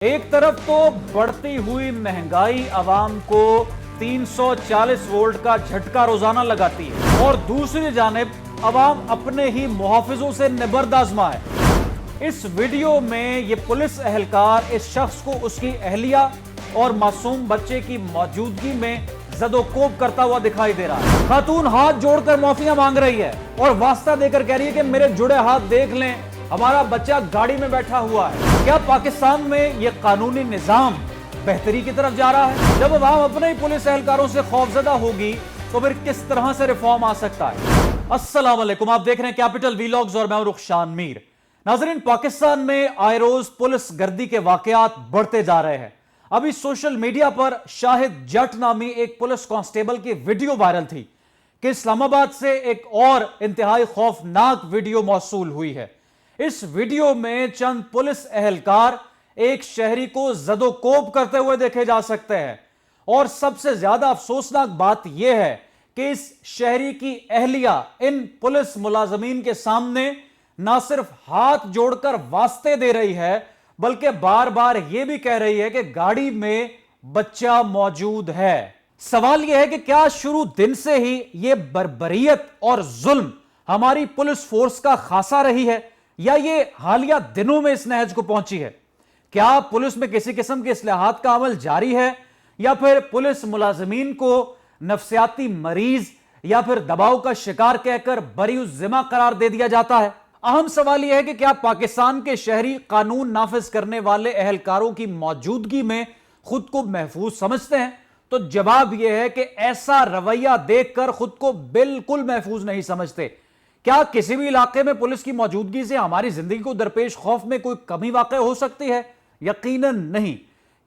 ایک طرف تو بڑھتی ہوئی مہنگائی عوام کو 340 وولٹ کا جھٹکا روزانہ لگاتی ہے اور دوسری جانب عوام اپنے ہی محافظوں سے نبرد آزما ہے۔ اس ویڈیو میں یہ پولیس اہلکار اس شخص کو اس کی اہلیہ اور معصوم بچے کی موجودگی میں زد و کوب کرتا ہوا دکھائی دے رہا ہے۔ خاتون ہاتھ جوڑ کر معافیاں مانگ رہی ہے اور واسطہ دے کر کہہ رہی ہے کہ میرے جڑے ہاتھ دیکھ لیں، ہمارا بچہ گاڑی میں بیٹھا ہوا ہے۔ کیا پاکستان میں یہ قانونی نظام بہتری کی طرف جا رہا ہے؟ جب عوام اپنے ہی پولیس اہلکاروں سے خوفزدہ ہوگی تو پھر کس طرح سے ریفارم آ سکتا ہے؟ السلام علیکم، آپ دیکھ رہے ہیں کیپٹل ویلاگز اور میں ہوں رخشان میر۔ ناظرین، پاکستان میں آئے روز پولیس گردی کے واقعات بڑھتے جا رہے ہیں۔ ابھی سوشل میڈیا پر شاہد جٹ نامی ایک پولیس کانسٹیبل کی ویڈیو وائرل تھی کہ اسلام آباد سے ایک اور انتہائی خوفناک ویڈیو موصول ہوئی ہے۔ اس ویڈیو میں چند پولیس اہلکار ایک شہری کو زد و کوب کرتے ہوئے دیکھے جا سکتے ہیں، اور سب سے زیادہ افسوسناک بات یہ ہے کہ اس شہری کی اہلیہ ان پولیس ملازمین کے سامنے نہ صرف ہاتھ جوڑ کر واسطے دے رہی ہے بلکہ بار بار یہ بھی کہہ رہی ہے کہ گاڑی میں بچہ موجود ہے۔ سوال یہ ہے کہ کیا شروع دن سے ہی یہ بربریت اور ظلم ہماری پولیس فورس کا خاصہ رہی ہے یا یہ حالیہ دنوں میں اس نہج کو پہنچی ہے؟ کیا پولیس میں کسی قسم کے اصلاحات کا عمل جاری ہے یا پھر پولیس ملازمین کو نفسیاتی مریض یا پھر دباؤ کا شکار کہہ کر بری الذمہ قرار دے دیا جاتا ہے؟ اہم سوال یہ ہے کہ کیا پاکستان کے شہری قانون نافذ کرنے والے اہلکاروں کی موجودگی میں خود کو محفوظ سمجھتے ہیں؟ تو جواب یہ ہے کہ ایسا رویہ دیکھ کر خود کو بالکل محفوظ نہیں سمجھتے۔ کیا کسی بھی علاقے میں پولیس کی موجودگی سے ہماری زندگی کو درپیش خوف میں کوئی کمی واقع ہو سکتی ہے؟ یقیناً نہیں۔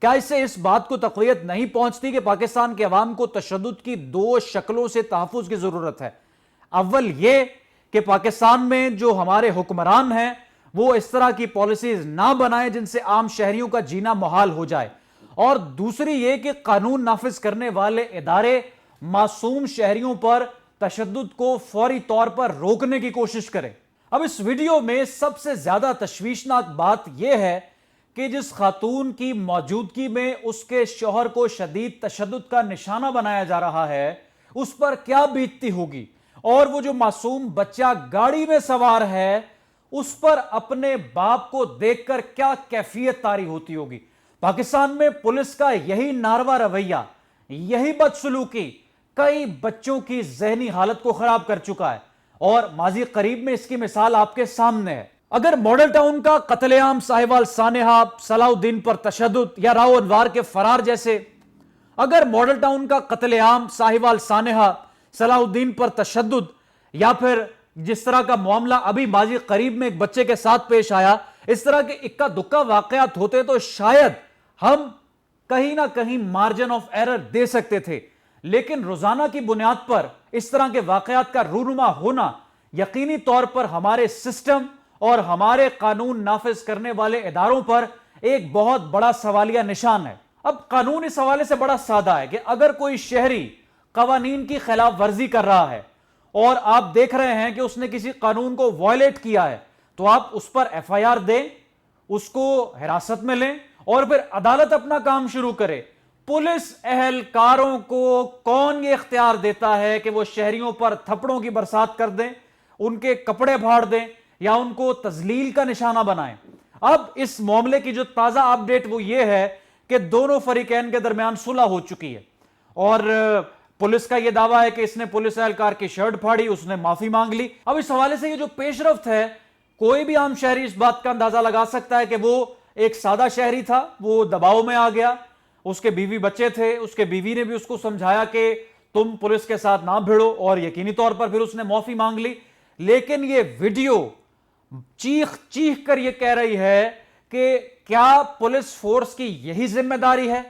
کیا اس سے اس بات کو تقویت نہیں پہنچتی کہ پاکستان کے عوام کو تشدد کی دو شکلوں سے تحفظ کی ضرورت ہے؟ اول یہ کہ پاکستان میں جو ہمارے حکمران ہیں وہ اس طرح کی پالیسیز نہ بنائیں جن سے عام شہریوں کا جینا محال ہو جائے، اور دوسری یہ کہ قانون نافذ کرنے والے ادارے معصوم شہریوں پر تشدد کو فوری طور پر روکنے کی کوشش کریں۔ اب اس ویڈیو میں سب سے زیادہ تشویشناک بات یہ ہے کہ جس خاتون کی موجودگی میں اس کے شوہر کو شدید تشدد کا نشانہ بنایا جا رہا ہے اس پر کیا بیتتی ہوگی، اور وہ جو معصوم بچہ گاڑی میں سوار ہے اس پر اپنے باپ کو دیکھ کر کیا کیفیت طاری ہوتی ہوگی۔ پاکستان میں پولیس کا یہی ناروا رویہ، یہی بدسلوکی کئی بچوں کی ذہنی حالت کو خراب کر چکا ہے، اور ماضی قریب میں اس کی مثال آپ کے سامنے ہے۔ اگر ماڈل ٹاؤن کا قتل عام ساہیوال سانحہ، صلاح الدین پر تشدد یا راؤ انوار کے فرار جیسے، اگر ماڈل ٹاؤن کا قتل عام ساہیوال سانحہ، صلاح الدین پر تشدد یا پھر جس طرح کا معاملہ ابھی ماضی قریب میں ایک بچے کے ساتھ پیش آیا، اس طرح کے اکا دکا واقعات ہوتے تو شاید ہم کہیں نہ کہیں مارجن آف ایرر دے سکتے تھے، لیکن روزانہ کی بنیاد پر اس طرح کے واقعات کا رونما ہونا یقینی طور پر ہمارے سسٹم اور ہمارے قانون نافذ کرنے والے اداروں پر ایک بہت بڑا سوالیہ نشان ہے۔ اب قانون اس حوالے سے بڑا سادہ ہے کہ اگر کوئی شہری قوانین کی خلاف ورزی کر رہا ہے اور آپ دیکھ رہے ہیں کہ اس نے کسی قانون کو وائلیٹ کیا ہے تو آپ اس پر ایف آئی آر دیں، اس کو حراست میں لیں اور پھر عدالت اپنا کام شروع کرے۔ پولیس اہلکاروں کو کون یہ اختیار دیتا ہے کہ وہ شہریوں پر تھپڑوں کی برسات کر دیں، ان کے کپڑے پھاڑ دیں یا ان کو تذلیل کا نشانہ بنائیں؟ اب اس معاملے کی جو تازہ اپ ڈیٹ وہ یہ ہے کہ دونوں فریقین کے درمیان صلح ہو چکی ہے، اور پولیس کا یہ دعویٰ ہے کہ اس نے پولیس اہلکار کی شرٹ پھاڑی، اس نے معافی مانگ لی۔ اب اس حوالے سے یہ جو پیش رفت ہے، کوئی بھی عام شہری اس بات کا اندازہ لگا سکتا ہے کہ وہ ایک سادہ شہری تھا، وہ دباؤ میں آ گیا، اس کے بیوی بچے تھے، اس کے بیوی نے بھی اس کو سمجھایا کہ تم پولیس کے ساتھ نہ بھیڑو، اور یقینی طور پر پھر اس نے معافی مانگ لی۔ لیکن یہ ویڈیو چیخ چیخ کر یہ کہہ رہی ہے کہ کیا پولیس فورس کی یہی ذمہ داری ہے؟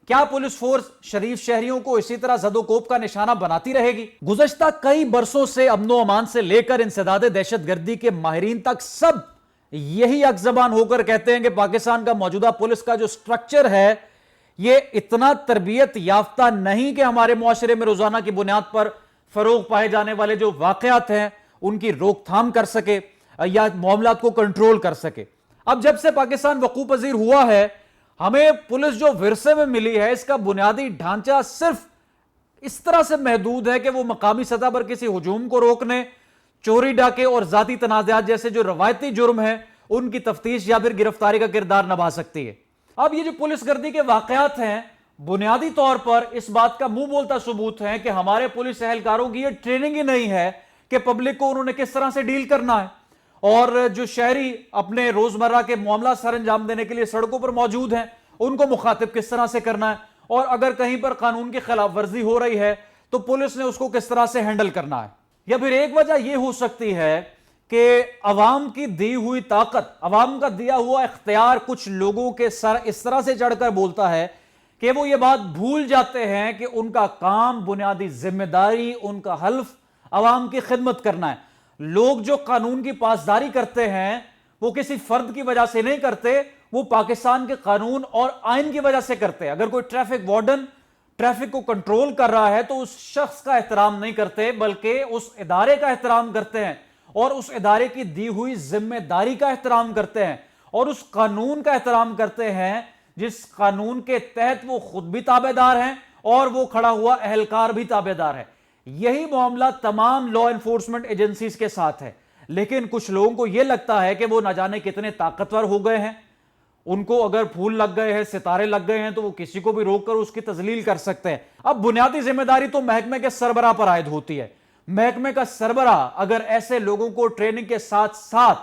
کیا پولیس فورس شریف شہریوں کو اسی طرح زد و کوب کا نشانہ بناتی رہے گی؟ گزشتہ کئی برسوں سے امن و امان سے لے کر انسداد دہشت گردی کے ماہرین تک سب یہی یک زبان ہو کر کہتے ہیں کہ پاکستان کا موجودہ پولیس کا جو سٹرکچر ہے یہ اتنا تربیت یافتہ نہیں کہ ہمارے معاشرے میں روزانہ کی بنیاد پر فروغ پائے جانے والے جو واقعات ہیں ان کی روک تھام کر سکے یا معاملات کو کنٹرول کر سکے۔ اب جب سے پاکستان وقوع پذیر ہوا ہے ہمیں پولیس جو ورثے میں ملی ہے اس کا بنیادی ڈھانچہ صرف اس طرح سے محدود ہے کہ وہ مقامی سطح پر کسی ہجوم کو روکنے، چوری ڈاکے اور ذاتی تنازعات جیسے جو روایتی جرم ہیں ان کی تفتیش یا پھر گرفتاری کا کردار نبھا سکتی ہے۔ اب یہ جو پولیس گردی کے واقعات ہیں بنیادی طور پر اس بات کا منہ بولتا ثبوت ہے کہ ہمارے پولیس اہلکاروں کی یہ ٹریننگ ہی نہیں ہے کہ پبلک کو انہوں نے کس طرح سے ڈیل کرنا ہے، اور جو شہری اپنے روزمرہ کے معاملات سر انجام دینے کے لیے سڑکوں پر موجود ہیں ان کو مخاطب کس طرح سے کرنا ہے، اور اگر کہیں پر قانون کی خلاف ورزی ہو رہی ہے تو پولیس نے اس کو کس طرح سے ہینڈل کرنا ہے۔ یا پھر ایک وجہ یہ ہو سکتی ہے کہ عوام کی دی ہوئی طاقت، عوام کا دیا ہوا اختیار کچھ لوگوں کے سر اس طرح سے چڑھ کر بولتا ہے کہ وہ یہ بات بھول جاتے ہیں کہ ان کا کام، بنیادی ذمہ داری، ان کا حلف عوام کی خدمت کرنا ہے۔ لوگ جو قانون کی پاسداری کرتے ہیں وہ کسی فرد کی وجہ سے نہیں کرتے، وہ پاکستان کے قانون اور آئین کی وجہ سے کرتے ہیں۔ اگر کوئی ٹریفک وارڈن ٹریفک کو کنٹرول کر رہا ہے تو اس شخص کا احترام نہیں کرتے بلکہ اس ادارے کا احترام کرتے ہیں، اور اس ادارے کی دی ہوئی ذمہ داری کا احترام کرتے ہیں، اور اس قانون کا احترام کرتے ہیں جس قانون کے تحت وہ خود بھی تابع دار ہیں اور وہ کھڑا ہوا اہلکار بھی تابع دار ہے۔ یہی معاملہ تمام لا انفورسمنٹ ایجنسیز کے ساتھ ہے، لیکن کچھ لوگوں کو یہ لگتا ہے کہ وہ نہ جانے کتنے طاقتور ہو گئے ہیں، ان کو اگر پھول لگ گئے ہیں، ستارے لگ گئے ہیں تو وہ کسی کو بھی روک کر اس کی تذلیل کر سکتے ہیں۔ اب بنیادی ذمہ داری تو محکمے کے سربراہ پر عائد ہوتی ہے۔ محکمے کا سربراہ اگر ایسے لوگوں کو ٹریننگ کے ساتھ ساتھ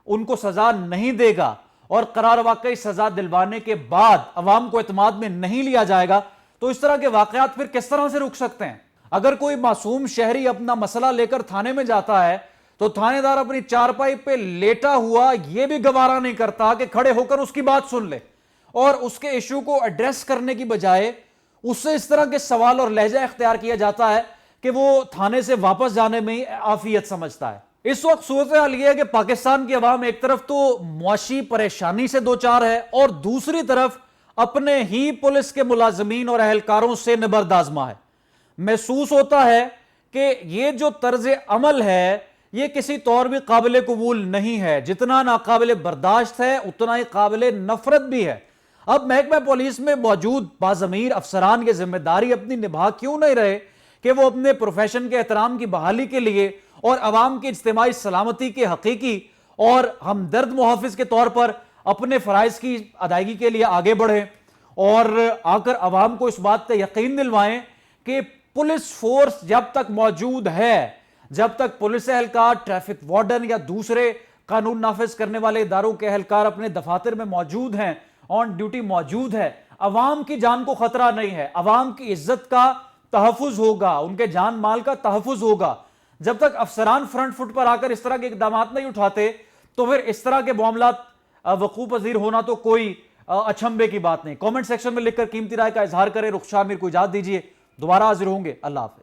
ان کو سزا نہیں دے گا اور قرار واقعی سزا دلوانے کے بعد عوام کو اعتماد میں نہیں لیا جائے گا تو اس طرح کے واقعات پھر کس طرح سے رک سکتے ہیں؟ اگر کوئی معصوم شہری اپنا مسئلہ لے کر تھانے میں جاتا ہے تو تھانے دار اپنی چارپائی پہ لیٹا ہوا یہ بھی گوارا نہیں کرتا کہ کھڑے ہو کر اس کی بات سن لے، اور اس کے ایشو کو ایڈریس کرنے کی بجائے اس سے اس طرح کے سوال اور لہجہ اختیار کیا جاتا ہے کہ وہ تھانے سے واپس جانے میں ہی عافیت سمجھتا ہے۔ اس وقت صورتحال یہ ہے کہ پاکستان کی عوام ایک طرف تو معاشی پریشانی سے دوچار ہے اور دوسری طرف اپنے ہی پولیس کے ملازمین اور اہلکاروں سے نبرد آزما ہے۔ محسوس ہوتا ہے کہ یہ جو طرز عمل ہے یہ کسی طور بھی قابل قبول نہیں ہے، جتنا ناقابل برداشت ہے اتنا ہی قابل نفرت بھی ہے۔ اب محکمہ پولیس میں موجود باضمیر افسران یہ ذمہ داری اپنی نبھا کیوں نہیں رہے کہ وہ اپنے پروفیشن کے احترام کی بحالی کے لیے اور عوام کی اجتماعی سلامتی کے حقیقی اور ہمدرد محافظ کے طور پر اپنے فرائض کی ادائیگی کے لیے آگے بڑھیں اور آ کر عوام کو اس بات کا یقین دلوائیں کہ پولیس فورس جب تک موجود ہے، جب تک پولیس اہلکار، ٹریفک وارڈن یا دوسرے قانون نافذ کرنے والے اداروں کے اہلکار اپنے دفاتر میں موجود ہیں، آن ڈیوٹی موجود ہے، عوام کی جان کو خطرہ نہیں ہے، عوام کی عزت کا تحفظ ہوگا، ان کے جان مال کا تحفظ ہوگا۔ جب تک افسران فرنٹ فٹ پر آ کر اس طرح کے اقدامات نہیں اٹھاتے تو پھر اس طرح کے معاملات وقوع پذیر ہونا تو کوئی اچھمبے کی بات نہیں۔ کامنٹ سیکشن میں لکھ کر قیمتی رائے کا اظہار کریں۔ رخشان میر کو اجازت دیجیے، دوبارہ حاضر ہوں گے۔ اللہ حافظ۔